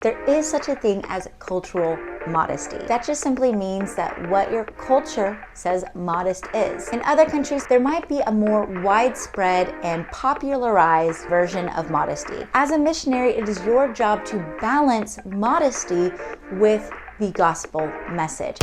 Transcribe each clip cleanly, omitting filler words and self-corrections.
There is such a thing as cultural modesty. That just simply means that what your culture says modest is. In other countries, there might be a more widespread and popularized version of modesty. As a missionary, it is your job to balance modesty with the gospel message.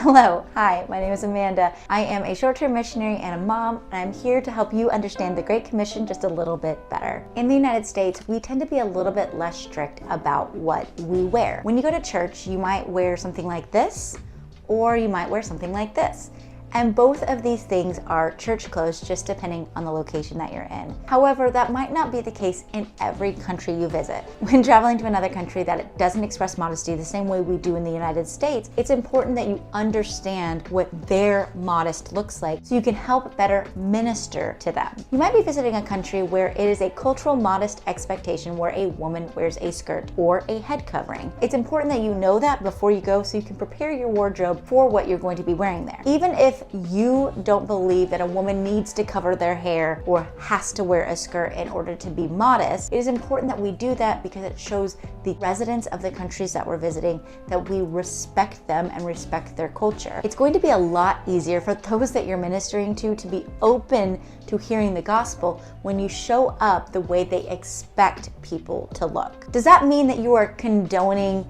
Hello, hi, my name is Amanda. I am a short-term missionary and a mom, and I'm here to help you understand the Great Commission just a little bit better. In the United States, we tend to be a little bit less strict about what we wear. When you go to church, you might wear something like this, or you might wear something like this. And both of these things are church clothes, just depending on the location that you're in. However, that might not be the case in every country you visit. When traveling to another country that it doesn't express modesty the same way we do in the United States, it's important that you understand what their modest looks like so you can help better minister to them. You might be visiting a country where it is a cultural modest expectation where a woman wears a skirt or a head covering. It's important that you know that before you go so you can prepare your wardrobe for what you're going to be wearing there. Even if you don't believe that a woman needs to cover their hair or has to wear a skirt in order to be modest, it is important that we do that because it shows the residents of the countries that we're visiting that we respect them and respect their culture. It's going to be a lot easier for those that you're ministering to be open to hearing the gospel when you show up the way they expect people to look. Does that mean that you are condoning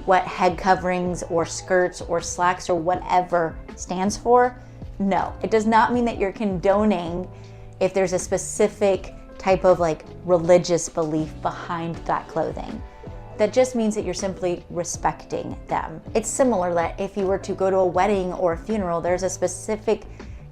what head coverings or skirts or slacks or whatever stands for? No, it does not mean that you're condoning if there's a specific type of religious belief behind that clothing. That just means that you're simply respecting them. It's similar that if you were to go to a wedding or a funeral, there's a specific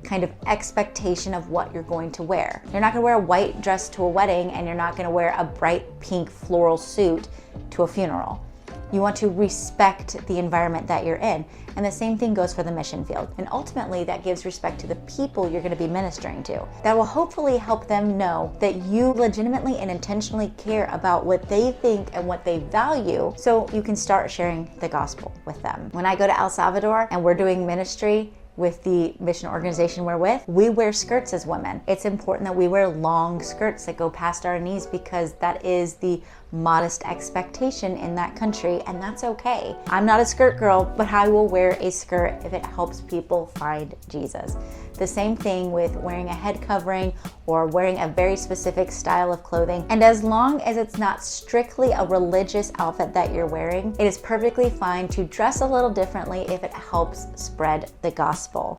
kind of expectation of what you're going to wear. You're not gonna wear a white dress to a wedding, and you're not gonna wear a bright pink floral suit to a funeral. You want to respect the environment that you're in. And the same thing goes for the mission field. And ultimately, that gives respect to the people you're gonna be ministering to. That will hopefully help them know that you legitimately and intentionally care about what they think and what they value, so you can start sharing the gospel with them. When I go to El Salvador and we're doing ministry with the mission organization we're with, we wear skirts as women. It's important that we wear long skirts that go past our knees because that is the modest expectation in that country, and that's okay. I'm not a skirt girl, but I will wear a skirt if it helps people find Jesus. The same thing with wearing a head covering or wearing a very specific style of clothing. And as long as it's not strictly a religious outfit that you're wearing, it is perfectly fine to dress a little differently if it helps spread the gospel.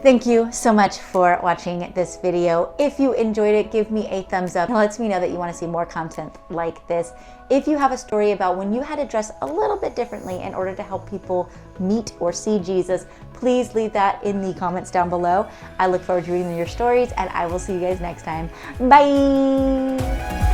Thank you so much for watching this video. If you enjoyed it, give me a thumbs up. It lets me know that you want to see more content like this. If you have a story about when you had to dress a little bit differently in order to help people meet or see Jesus, please leave that in the comments down below. I look forward to reading your stories, and I will see you guys next time. Bye!